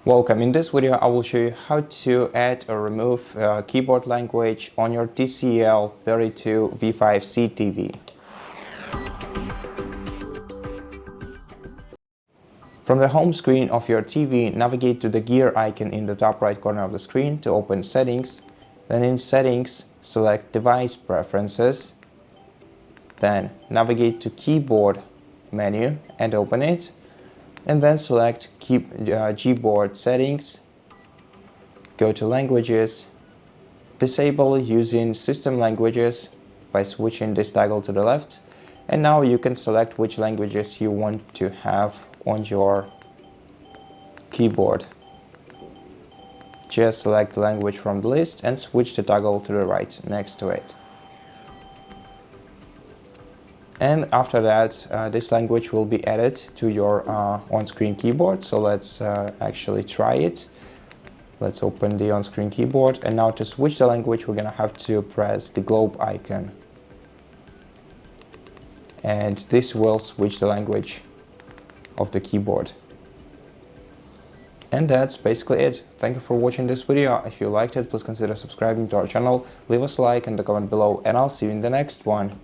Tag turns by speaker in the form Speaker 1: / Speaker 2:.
Speaker 1: Welcome. In this video I will show you how to add or remove keyboard language on your TCL 32V5C TV. From the home screen of your TV, navigate to the gear icon in the top right corner of the screen to open Settings. Then in Settings, select Device Preferences. Then navigate to Keyboard menu and open it. And then select Gboard Settings. Go to Languages. Disable using System Languages by switching this toggle to the left. And now you can select which languages you want to have on your keyboard. Just select the language from the list and switch the toggle to the right next to it. And after that, this language will be added to your on-screen keyboard. So let's actually try it. Let's open the on-screen keyboard. And now to switch the language, we're going to have to press the globe icon. And this will switch the language of the keyboard. And that's basically it. Thank you for watching this video. If you liked it, please consider subscribing to our channel. Leave us a like and a comment below, and I'll see you in the next one.